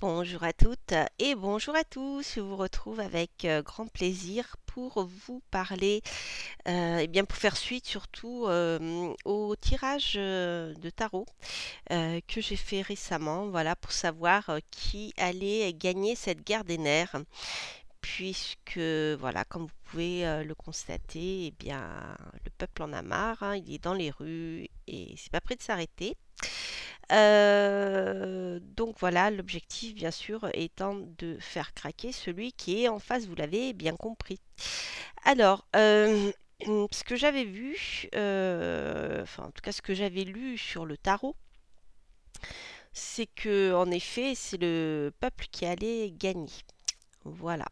Bonjour à toutes et bonjour à tous. Je vous retrouve avec grand plaisir pour vous parler, et bien pour faire suite surtout au tirage de tarot que j'ai fait récemment, voilà, pour savoir qui allait gagner cette guerre des nerfs, puisque voilà, comme vous pouvez le constater, eh bien le peuple en a marre, hein, il est dans les rues et c'est pas prêt de s'arrêter. Donc voilà, l'objectif bien sûr étant de faire craquer celui qui est en face, vous l'avez bien compris. Alors, ce que j'avais vu, enfin en tout cas ce que j'avais lu sur le tarot, c'est que en effet c'est le peuple qui allait gagner. Voilà,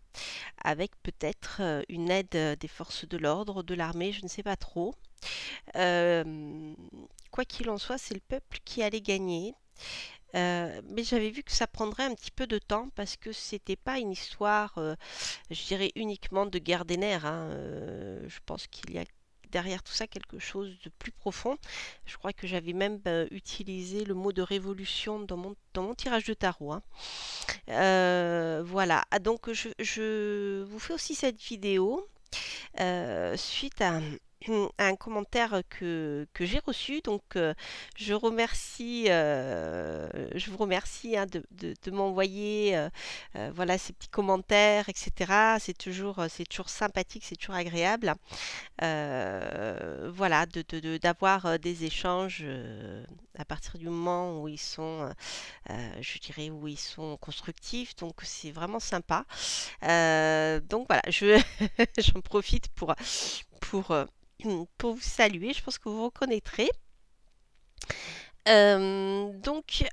avec peut-être une aide des forces de l'ordre, de l'armée, je ne sais pas trop. Euh, Quoi qu'il en soit, c'est le peuple qui allait gagner. Mais j'avais vu que ça prendrait un petit peu de temps parce que c'était pas une histoire, je dirais uniquement de guerre des nerfs, hein. Je pense qu'il y a derrière tout ça quelque chose de plus profond. Je crois que j'avais même utilisé le mot de révolution dans mon tirage de tarot, hein. Voilà. Ah, donc je vous fais aussi cette vidéo suite à un commentaire que j'ai reçu. Donc, je vous remercie hein, de m'envoyer voilà, ces petits commentaires, etc. C'est toujours sympathique, c'est toujours agréable. Voilà, d'avoir des échanges à partir du moment où ils sont, je dirais, où ils sont constructifs. Donc, c'est vraiment sympa. Donc voilà, j'en profite pour, euh, pour vous saluer. Je pense que vous reconnaîtrez. Donc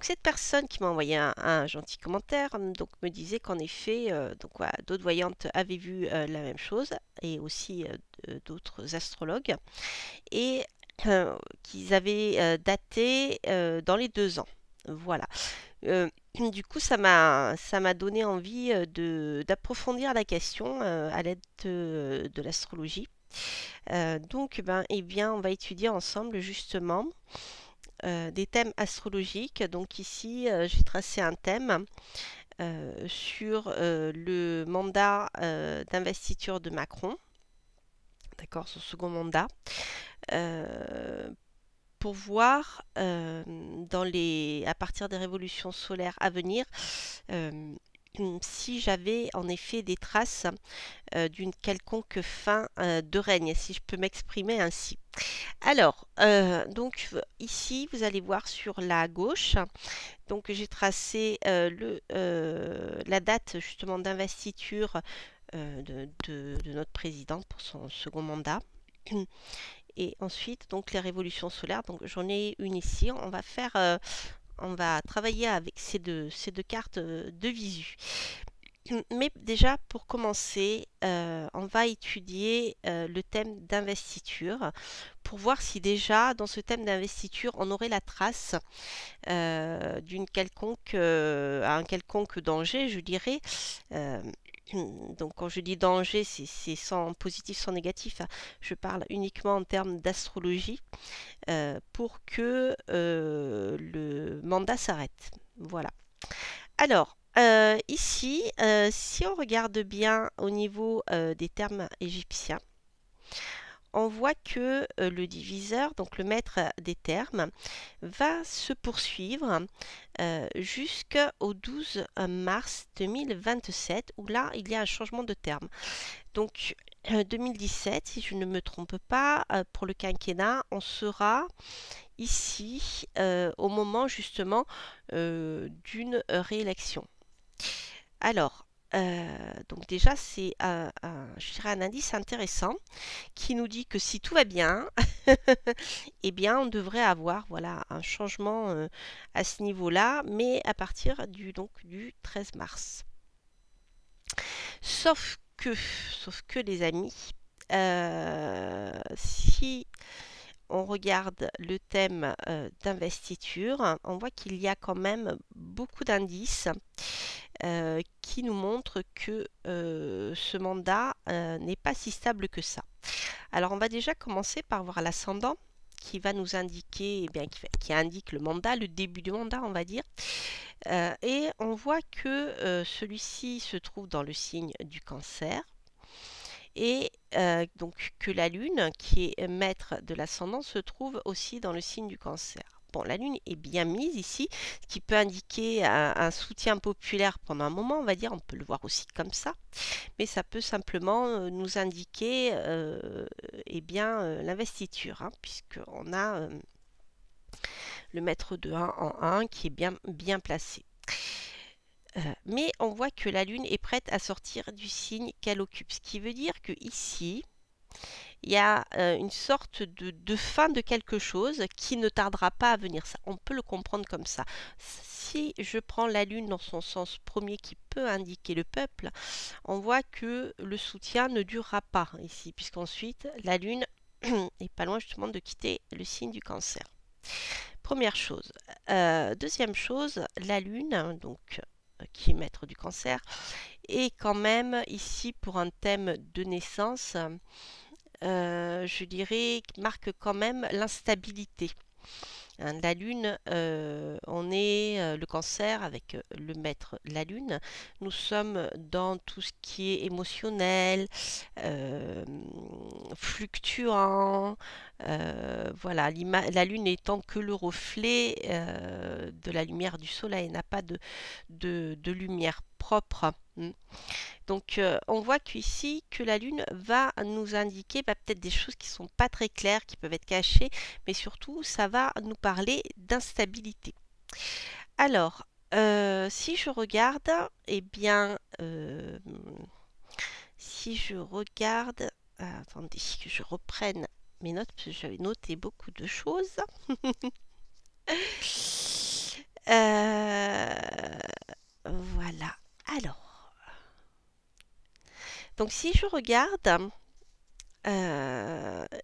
cette personne qui m'a envoyé un gentil commentaire donc me disait qu'en effet donc voilà, d'autres voyantes avaient vu la même chose et aussi d'autres astrologues et qu'ils avaient daté dans les 2 ans. Voilà. Du coup, ça m'a donné envie d'approfondir la question à l'aide de l'astrologie. Donc, ben, eh bien, on va étudier ensemble justement des thèmes astrologiques. Donc ici, j'ai tracé un thème sur le mandat d'investiture de Macron, d'accord, son second mandat, euh, pour voir à partir des révolutions solaires à venir euh, si j'avais en effet des traces d'une quelconque fin de règne, si je peux m'exprimer ainsi. Alors, donc ici, vous allez voir sur la gauche, donc j'ai tracé la date justement d'investiture de notre président pour son second mandat. Et ensuite, donc les révolutions solaires. Donc j'en ai une ici. On va travailler avec ces deux cartes de visu. Mais déjà, pour commencer, on va étudier le thème d'investiture pour voir si déjà, dans ce thème d'investiture, on aurait la trace un quelconque danger, je dirais. Euh, donc, quand je dis danger, c'est sans positif, sans négatif, hein. Je parle uniquement en termes d'astrologie pour que le mandat s'arrête. Voilà. Alors, ici, si on regarde bien au niveau des termes égyptiens, on voit que le diviseur, donc le maître des termes, va se poursuivre jusqu'au 12 mars 2027, où là, il y a un changement de terme. Donc, 2017, si je ne me trompe pas, pour le quinquennat, on sera ici au moment justement d'une réélection. Alors, donc déjà, c'est je dirais un indice intéressant qui nous dit que si tout va bien, eh bien, on devrait avoir voilà, un changement à ce niveau-là, mais à partir du 13 mars. Sauf que les amis, si on regarde le thème d'investiture, on voit qu'il y a quand même beaucoup d'indices qui nous montrent que ce mandat n'est pas si stable que ça. Alors on va déjà commencer par voir l'ascendant qui va nous indiquer, eh bien, qui indique le mandat, le début du mandat, on va dire. Et on voit que celui-ci se trouve dans le signe du Cancer. Et donc que la Lune, qui est maître de l'ascendant, se trouve aussi dans le signe du Cancer. Bon, la Lune est bien mise ici, ce qui peut indiquer un soutien populaire pendant un moment, on va dire, on peut le voir aussi comme ça, mais ça peut simplement nous indiquer eh bien, l'investiture, hein, puisqu'on a le maître de 1 en 1 qui est bien placé. Mais on voit que la Lune est prête à sortir du signe qu'elle occupe, ce qui veut dire que ici, il y a une sorte de fin de quelque chose qui ne tardera pas à venir. Ça, on peut le comprendre comme ça. Si je prends la Lune dans son sens premier qui peut indiquer le peuple, on voit que le soutien ne durera pas ici, puisqu'ensuite la Lune est pas loin justement de quitter le signe du Cancer. Première chose. Deuxième chose, la Lune, donc qui est maître du Cancer, est quand même ici pour un thème de naissance, je dirais, qui marque quand même l'instabilité. Hein, la Lune, on est le Cancer avec le maître, la Lune. Nous sommes dans tout ce qui est émotionnel, fluctuant. Voilà, la Lune étant que le reflet de la lumière du Soleil, n'a pas de lumière propre. Donc on voit qu'ici que la Lune va nous indiquer peut-être des choses qui ne sont pas très claires, qui peuvent être cachées, mais surtout ça va nous parler d'instabilité. Alors, si je regarde, eh bien, si je regarde, attendez que je reprenne mes notes, parce que j'avais noté beaucoup de choses. Voilà, alors. Donc si je regarde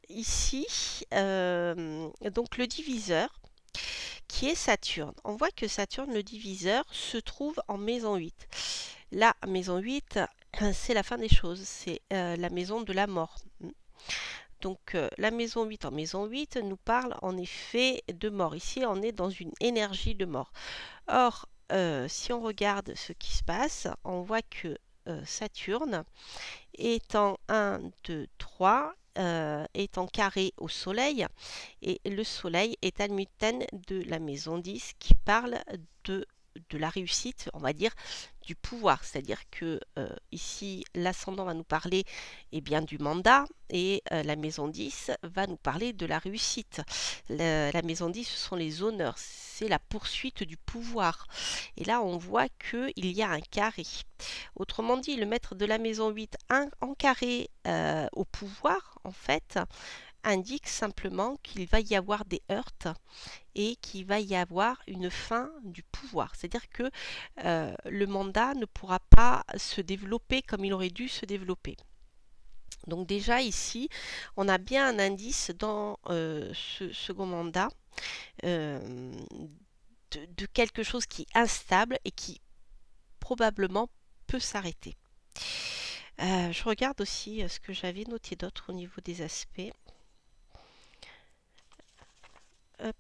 ici, donc le diviseur, qui est Saturne. On voit que Saturne, le diviseur, se trouve en maison 8. La maison 8, c'est la fin des choses, c'est la maison de la mort. Donc la maison 8 en maison 8 nous parle en effet de mort. Ici, on est dans une énergie de mort. Or, si on regarde ce qui se passe, on voit que Saturne est en 1, 2, 3, est en carré au Soleil, et le Soleil est almutène de la maison 10 qui parle de la réussite, on va dire, du pouvoir. C'est-à-dire que ici, l'ascendant va nous parler bien, du mandat, et la maison 10 va nous parler de la réussite. La maison 10, ce sont les honneurs, c'est la poursuite du pouvoir. Et là, on voit qu'il y a un carré. Autrement dit, le maître de la maison 8, en carré au pouvoir, en fait, indique simplement qu'il va y avoir des heurts et qu'il va y avoir une fin du pouvoir. C'est-à-dire que le mandat ne pourra pas se développer comme il aurait dû se développer. Donc déjà ici, on a bien un indice dans ce second mandat de quelque chose qui est instable et qui probablement peut s'arrêter. Je regarde aussi ce que j'avais noté d'autre au niveau des aspects. Hop.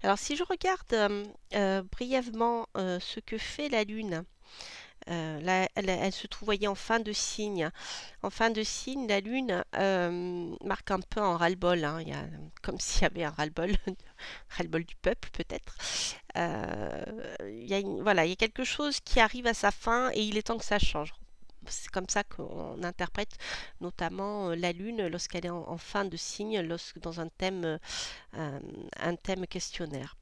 Alors si je regarde brièvement ce que fait la Lune, là, elle se trouve, voyez, en fin de signe. En fin de signe, la Lune marque un peu un ras-le-bol, hein. Comme s'il y avait un ras-le-bol, ras-le-bol du peuple peut-être. Voilà, il y a quelque chose qui arrive à sa fin et il est temps que ça change. C'est comme ça qu'on interprète notamment la Lune lorsqu'elle est en fin de signe, dans un thème questionnaire.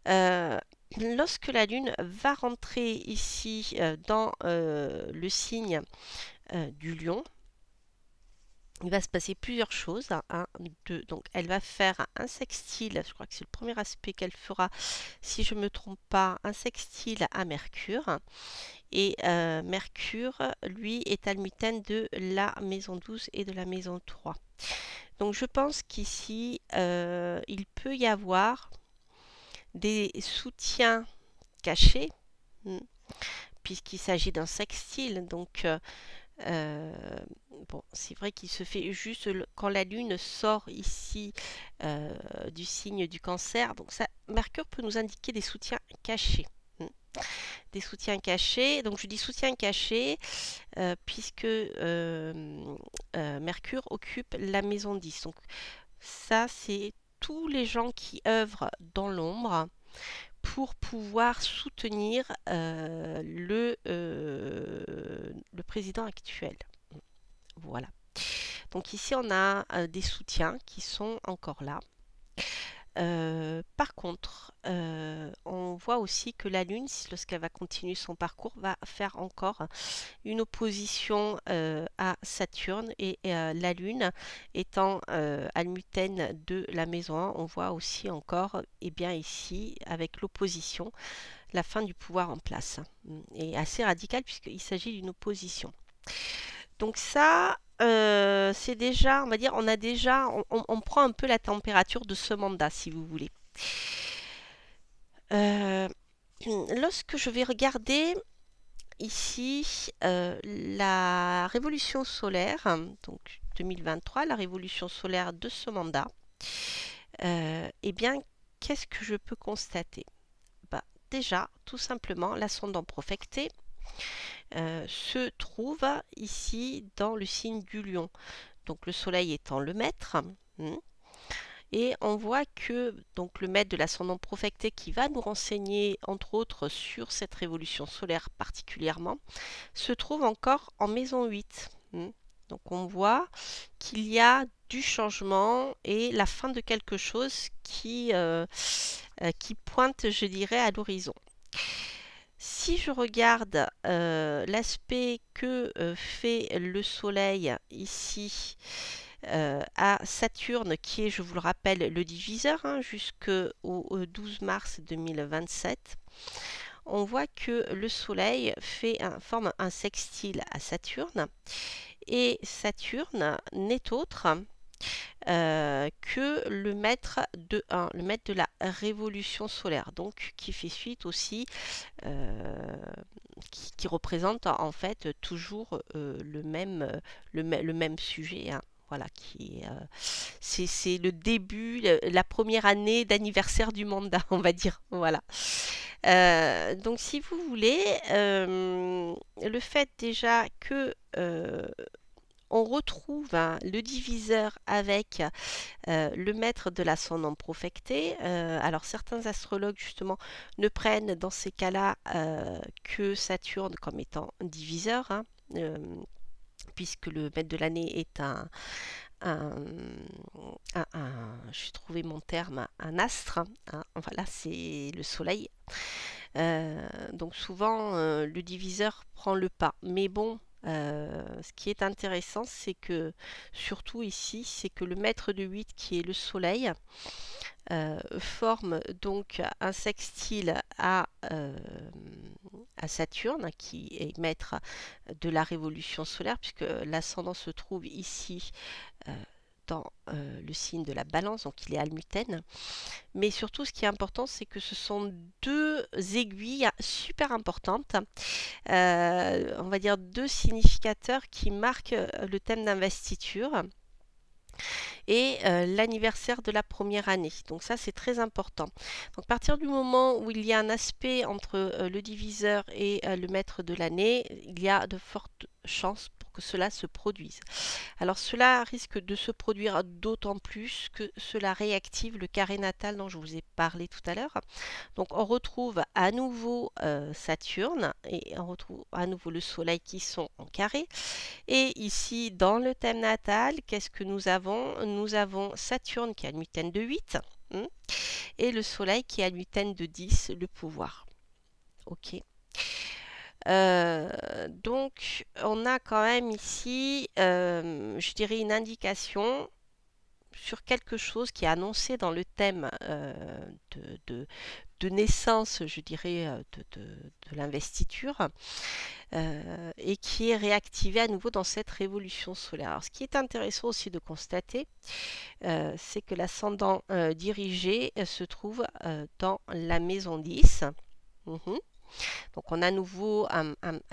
Lorsque la Lune va rentrer ici dans le signe du Lion, il va se passer plusieurs choses. Donc elle va faire un sextile, je crois que c'est le premier aspect qu'elle fera, si je ne me trompe pas, un sextile à Mercure. Et Mercure, lui, est almutène de la maison 12 et de la maison 3. Donc je pense qu'ici, il peut y avoir des soutiens cachés, puisqu'il s'agit d'un sextile. Donc Euh, bon, c'est vrai qu'il se fait juste quand la Lune sort ici du signe du Cancer. Donc ça, Mercure peut nous indiquer des soutiens cachés. Hmm. Des soutiens cachés. Donc je dis soutien caché puisque Mercure occupe la maison 10. Donc ça, c'est tous les gens qui œuvrent dans l'ombre pour pouvoir soutenir le président actuel. Voilà. Donc ici, on a des soutiens qui sont encore là. Par contre, on voit aussi que la Lune, lorsqu'elle va continuer son parcours, va faire encore une opposition à Saturne et la Lune étant almutène de la maison 1, on voit aussi encore, et bien ici, avec l'opposition, la fin du pouvoir en place. Et assez radical puisqu'il s'agit d'une opposition. Donc ça, c'est déjà, on va dire, on a déjà, on prend un peu la température de ce mandat, si vous voulez. Lorsque je vais regarder ici la révolution solaire, donc 2023, la révolution solaire de ce mandat, eh bien, qu'est-ce que je peux constater? Bah, déjà, tout simplement, l'ascendant profecté se trouve ici dans le signe du lion. Donc le soleil étant le maître. Et on voit que donc, le maître de l'ascendant profecté qui va nous renseigner entre autres sur cette révolution solaire particulièrement se trouve encore en maison 8. Donc on voit qu'il y a du changement et la fin de quelque chose qui pointe, je dirais, à l'horizon. Si je regarde l'aspect que fait le Soleil ici à Saturne, qui est, je vous le rappelle, le diviseur, jusqu'au 12 mars 2027, on voit que le Soleil forme un sextile à Saturne, et Saturne n'est autre que le maître de 1, le maître de la révolution solaire, donc qui fait suite aussi, qui représente en fait toujours le même sujet. Voilà, c'est le début, la première année d'anniversaire du mandat, on va dire. Voilà. Donc, si vous voulez, le fait déjà que on retrouve le diviseur avec le maître de l'ascendant profecté. Alors certains astrologues justement ne prennent dans ces cas-là que Saturne comme étant diviseur, puisque le maître de l'année est j'ai trouvé mon terme, un astre. Voilà, c'est le soleil. Donc souvent le diviseur prend le pas. Mais bon, ce qui est intéressant, c'est que, surtout ici, c'est que le maître de 8, qui est le soleil, forme donc un sextile à Saturne, qui est maître de la révolution solaire, puisque l'ascendant se trouve ici dans le signe de la balance, donc il est almutène. Mais surtout, ce qui est important, c'est que ce sont deux aiguilles super importantes, on va dire deux significateurs qui marquent le thème d'investiture et l'anniversaire de la première année. Donc ça, c'est très important. Donc à partir du moment où il y a un aspect entre le diviseur et le maître de l'année, il y a de fortes chances pour que cela se produise. Alors cela risque de se produire d'autant plus que cela réactive le carré natal dont je vous ai parlé tout à l'heure. Donc on retrouve à nouveau Saturne et on retrouve à nouveau le Soleil qui sont en carré. Et ici, dans le thème natal, qu'est-ce que nous avons? Nous avons Saturne qui est almutène de 8 et le Soleil qui est almutène de 10, le pouvoir. Ok. Donc, on a quand même ici, je dirais, une indication sur quelque chose qui est annoncé dans le thème de naissance, je dirais, de l'investiture, et qui est réactivé à nouveau dans cette révolution solaire. Alors, ce qui est intéressant aussi de constater, c'est que l'ascendant dirigé se trouve dans la maison 10. Donc on a à nouveau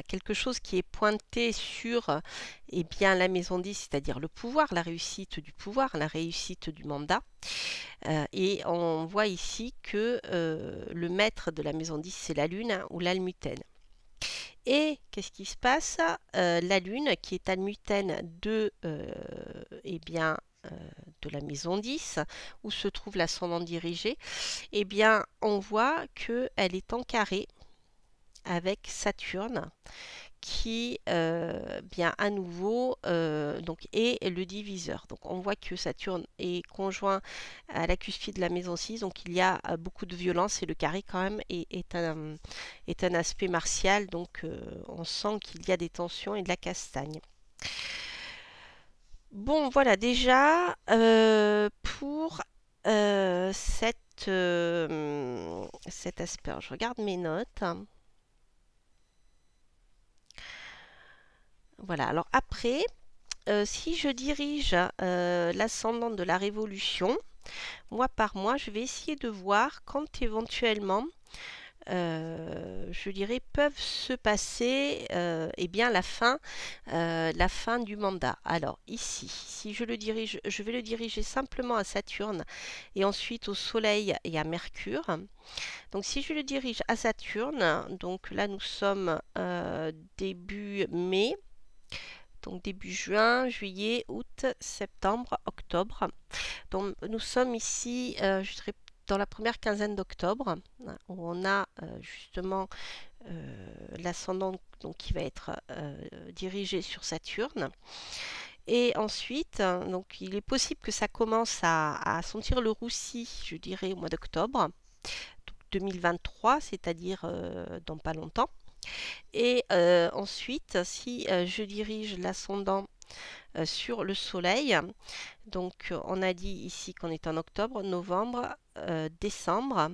quelque chose qui est pointé sur eh bien, la maison 10, c'est-à-dire le pouvoir, la réussite du pouvoir, la réussite du mandat. Et on voit ici que le maître de la maison 10, c'est la Lune, hein, ou l'almutène. Et qu'est-ce qui se passe? La Lune, qui est almutène eh bien, de la maison 10, où se trouve l'ascendant dirigé, eh bien, on voit qu'elle est en carré avec Saturne, qui bien à nouveau donc est le diviseur. Donc on voit que Saturne est conjoint à la cuspide de la maison 6, donc il y a beaucoup de violence et le carré quand même est un aspect martial, donc on sent qu'il y a des tensions et de la castagne. Bon voilà déjà pour cet aspect. Alors, je regarde mes notes. Voilà, alors après, si je dirige l'ascendant de la révolution, mois par mois, je vais essayer de voir quand éventuellement, je dirais, peuvent se passer eh bien, la fin du mandat. Alors ici, si je le dirige, je vais le diriger simplement à Saturne et ensuite au Soleil et à Mercure. Donc si je le dirige à Saturne, donc là nous sommes début mai. Donc début juin, juillet, août, septembre, octobre. Donc nous sommes ici, je dirais, dans la première quinzaine d'octobre, hein, où on a justement l'ascendant qui va être dirigé sur Saturne. Et ensuite, donc il est possible que ça commence à sentir le roussi, je dirais, au mois d'octobre 2023, c'est-à-dire dans pas longtemps. Et ensuite, si je dirige l'ascendant sur le soleil, donc on a dit ici qu'on est en octobre, novembre, décembre,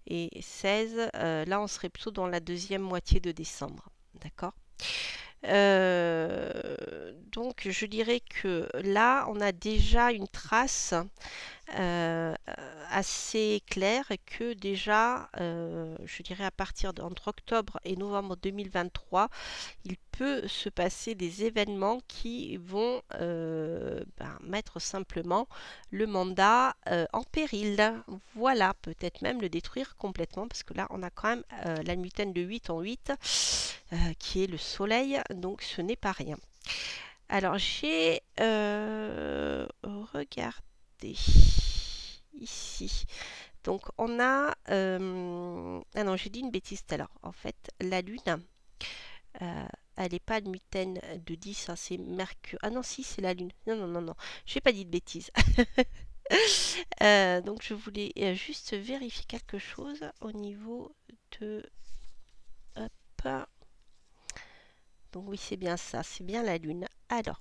et 16, là on serait plutôt dans la deuxième moitié de décembre. D'accord? Donc je dirais que là on a déjà une trace assez clair que déjà, je dirais à partir d'entre octobre et novembre 2023, il peut se passer des événements qui vont mettre simplement le mandat en péril. Voilà, peut-être même le détruire complètement, parce que là, on a quand même l'almutène de 8 en 8, qui est le soleil, donc ce n'est pas rien. Alors, j'ai regardé ici. Donc, on a... ah non, j'ai dit une bêtise tout à l'heure. En fait, la Lune, elle n'est pas almutène de 10, hein, c'est Mercure. Ah non, si, c'est la Lune. Non, non, non, non. J'ai pas dit de bêtises. Donc, je voulais juste vérifier quelque chose au niveau de... Hop. Donc, oui, c'est bien ça. C'est bien la Lune. Alors...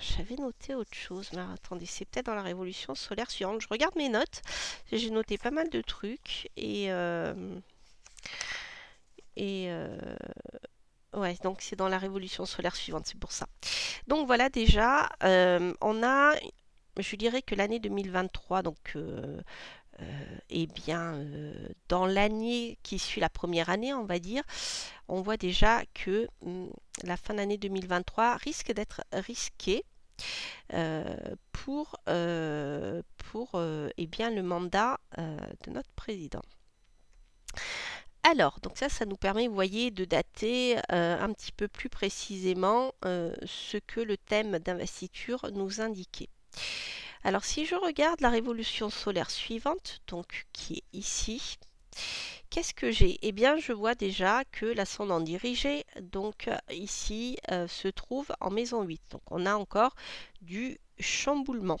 j'avais noté autre chose, mais attendez, c'est peut-être dans la révolution solaire suivante. Je regarde mes notes, j'ai noté pas mal de trucs ouais, donc c'est dans la révolution solaire suivante, c'est pour ça. Donc voilà, déjà, on a, je dirais que l'année 2023, donc eh bien, dans l'année qui suit la première année, on va dire, on voit déjà que la fin d'année 2023 risque d'être risquée pour eh bien, le mandat de notre président. Alors, donc ça nous permet, vous voyez, de dater un petit peu plus précisément ce que le thème d'investiture nous indiquait. Alors, si je regarde la révolution solaire suivante, donc qui est ici, qu'est-ce que j'ai? Eh bien, je vois déjà que l'ascendant dirigé, donc ici, se trouve en maison 8. Donc, on a encore du chamboulement.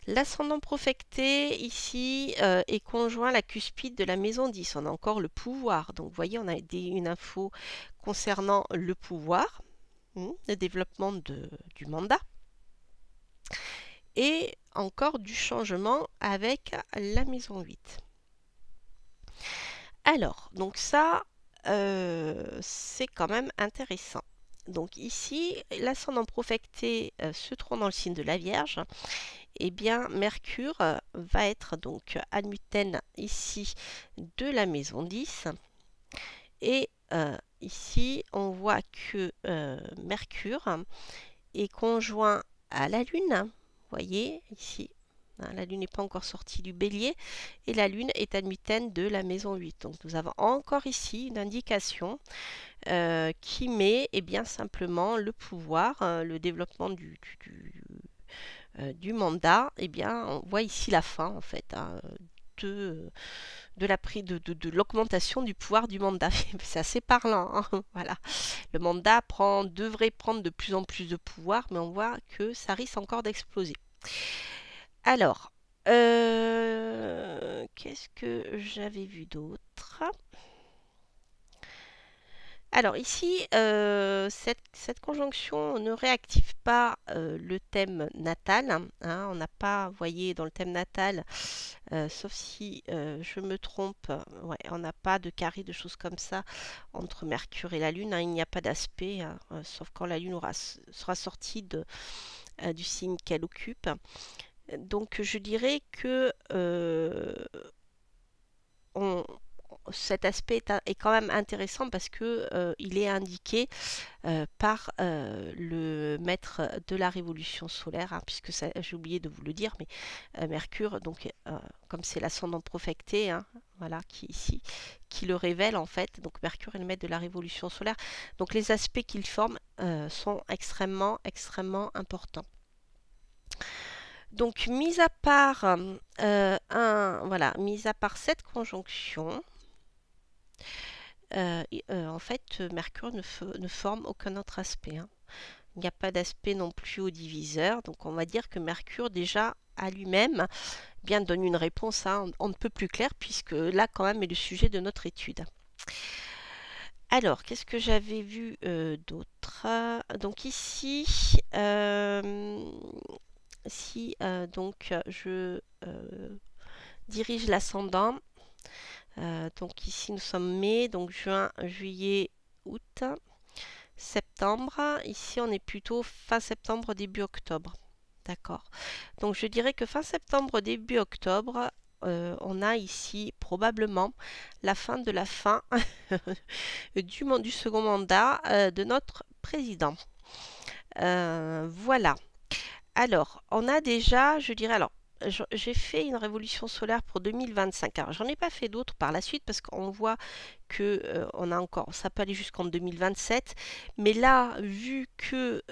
L'ascendant profecté, ici, est conjoint à la cuspide de la maison 10. On a encore le pouvoir. Donc, vous voyez, on a une info concernant le pouvoir, le développement du mandat. Et encore du changement avec la maison 8. Alors, donc ça, c'est quand même intéressant. Donc ici, l'ascendant profecté se trouve dans le signe de la Vierge. eh bien Mercure va être donc admutène ici de la maison 10. Et ici, on voit que Mercure est conjoint à la Lune. Vous voyez ici, hein, la Lune n'est pas encore sortie du Bélier et la Lune est admutène de la maison 8. Donc nous avons encore ici une indication qui met bien simplement le pouvoir, le développement du mandat. Bien, on voit ici la fin en fait, hein, de l'augmentation du pouvoir du mandat. C'est assez parlant, hein. Voilà. Le mandat devrait prendre de plus en plus de pouvoir, mais on voit que ça risque encore d'exploser. Alors, qu'est-ce que j'avais vu d'autre? Alors ici, cette conjonction ne réactive pas le thème natal, hein. On n'a pas, vous voyez, dans le thème natal, sauf si je me trompe, ouais, on n'a pas de carré, de choses comme ça entre Mercure et la Lune, hein. Il n'y a pas d'aspect, hein, sauf quand la Lune sera sortie du signe qu'elle occupe. Donc je dirais que cet aspect est quand même intéressant parce que il est indiqué par le maître de la révolution solaire, hein, puisque j'ai oublié de vous le dire, mais Mercure, donc comme c'est l'ascendant profecté, hein, voilà, qui le révèle en fait. Donc Mercure est le maître de la révolution solaire. Donc les aspects qu'il forme sont extrêmement, extrêmement importants. Donc mis à part mis à part cette conjonction, en fait, Mercure ne forme aucun autre aspect, hein. Il n'y a pas d'aspect non plus au diviseur. Donc on va dire que Mercure déjà à lui-même bien donne une réponse, hein, on ne peut plus clair, puisque là quand même est le sujet de notre étude. Alors, qu'est-ce que j'avais vu d'autre? Donc ici, si donc je dirige l'ascendant, donc ici nous sommes mai, donc juin, juillet, août, septembre. Ici on est plutôt fin septembre, début octobre. D'accord. Donc je dirais que fin septembre, début octobre, on a ici probablement la fin de la fin du second mandat de notre président. Voilà. Alors, on a déjà, je dirais, alors, j'ai fait une révolution solaire pour 2025. Alors, j'en ai pas fait d'autres par la suite parce qu'on voit que on a encore, ça peut aller jusqu'en 2027. Mais là, vu que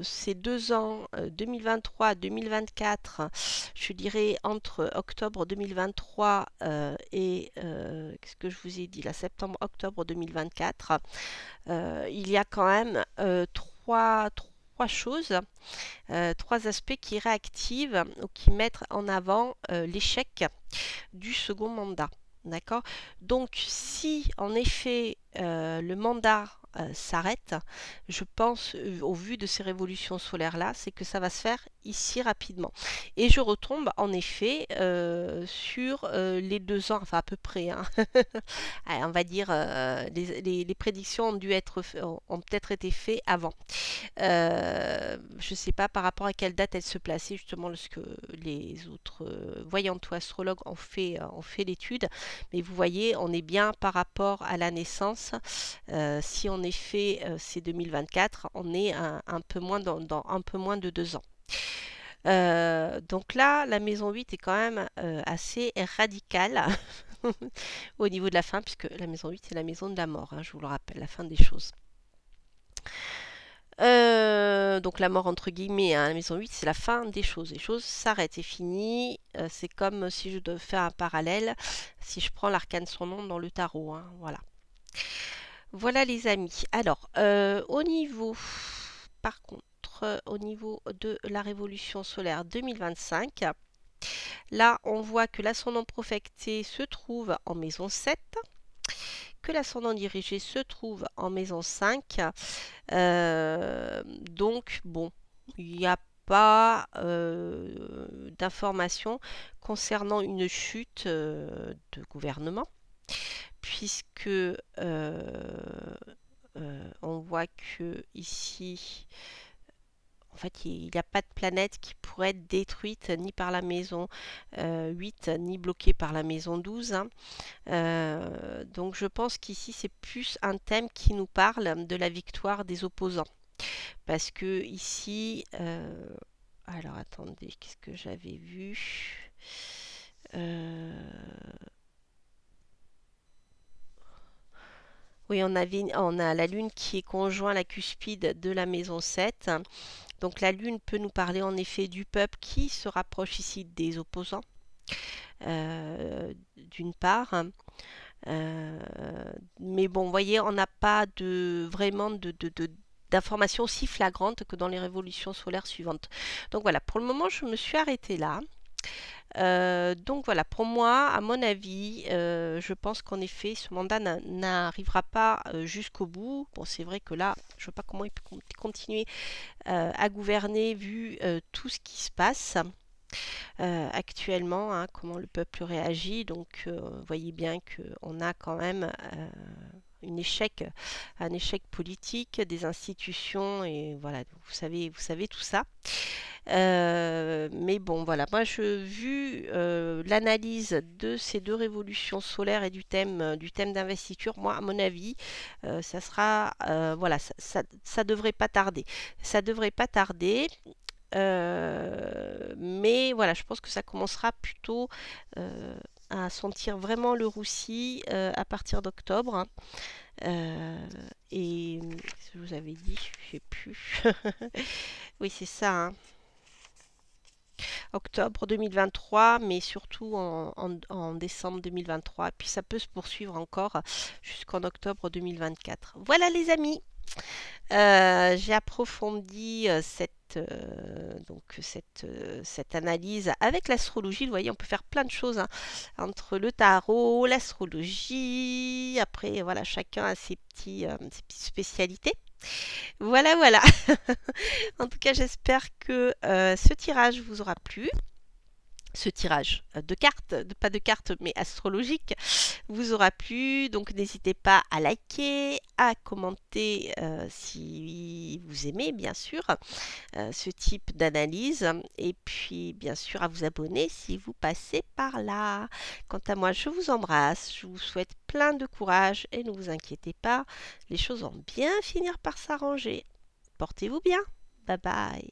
ces 2 ans, 2023-2024, je dirais entre octobre 2023 et qu'est-ce que je vous ai dit là, septembre-octobre 2024, il y a quand même trois choses, 3 aspects qui réactivent ou qui mettent en avant l'échec du second mandat. D'accord? Donc, si en effet le mandat s'arrête, je pense, au vu de ces révolutions solaires-là, c'est que ça va se faire ici rapidement. Et je retombe en effet sur les 2 ans, enfin à peu près, hein. Allez, on va dire, les prédictions ont peut-être été faites avant. Je ne sais pas par rapport à quelle date elle se plaçait, justement, lorsque les autres voyantes ou astrologues ont fait l'étude. Mais vous voyez, on est bien par rapport à la naissance. Si en effet c'est 2024, on est un peu moins dans un peu moins de 2 ans. Donc là, la maison 8 est quand même assez radicale au niveau de la fin, puisque la maison 8 c'est la maison de la mort, hein, je vous le rappelle, la fin des choses. Donc la mort entre guillemets, hein, la maison 8 c'est la fin des choses. Les choses s'arrêtent, c'est fini. C'est comme si je devais faire un parallèle, si je prends l'arcane sans nom dans le tarot, hein, voilà. Voilà les amis. Alors, au niveau, par contre, au niveau de la révolution solaire 2025, là on voit que l'ascendant profecté se trouve en maison 7, que l'ascendant dirigé se trouve en maison 5. Donc, bon, il n'y a pas d'informations concernant une chute de gouvernement, puisque on voit que ici, en fait, il n'y a pas de planète qui pourrait être détruite ni par la maison 8, ni bloquée par la maison 12, hein. Donc je pense qu'ici, c'est plus un thème qui nous parle de la victoire des opposants. Parce que ici, alors attendez, qu'est-ce que j'avais vu? Euh, Oui, on a la Lune qui est conjoint à la cuspide de la maison 7. Donc la Lune peut nous parler en effet du peuple qui se rapproche ici des opposants, d'une part. Euh, mais bon, vous voyez, on n'a pas vraiment d'informations aussi flagrantes que dans les révolutions solaires suivantes. Donc voilà, pour le moment, je me suis arrêtée là. Donc voilà, pour moi, à mon avis, je pense qu'en effet, ce mandat n'arrivera pas jusqu'au bout. Bon, c'est vrai que là, je ne vois pas comment il peut continuer à gouverner vu tout ce qui se passe actuellement, hein, comment le peuple réagit. Donc, vous voyez bien qu'on a quand même un échec politique des institutions et voilà, vous savez tout ça. Mais bon, voilà, moi, vu l'analyse de ces deux révolutions solaires et du thème d'investiture, moi, à mon avis, ça sera, voilà, ça devrait pas tarder. Ça devrait pas tarder. Mais voilà, je pense que ça commencera plutôt à sentir vraiment le roussi à partir d'octobre, hein. Euh, et je vous avais dit, je sais plus. Oui, c'est ça, hein. Octobre 2023, mais surtout en décembre 2023. Et puis ça peut se poursuivre encore jusqu'en octobre 2024. Voilà les amis. J'ai approfondi cette analyse avec l'astrologie. Vous voyez, on peut faire plein de choses, hein, entre le tarot, l'astrologie. Après, voilà, chacun a ses petites spécialités. Voilà, voilà. En tout cas, j'espère que ce tirage vous aura plu. Ce tirage de cartes, pas de cartes mais astrologique, vous aura plu. Donc n'hésitez pas à liker, à commenter si vous aimez bien sûr ce type d'analyse. Et puis bien sûr à vous abonner si vous passez par là. Quant à moi, je vous embrasse, je vous souhaite plein de courage et ne vous inquiétez pas, les choses vont bien finir par s'arranger. Portez-vous bien. Bye bye.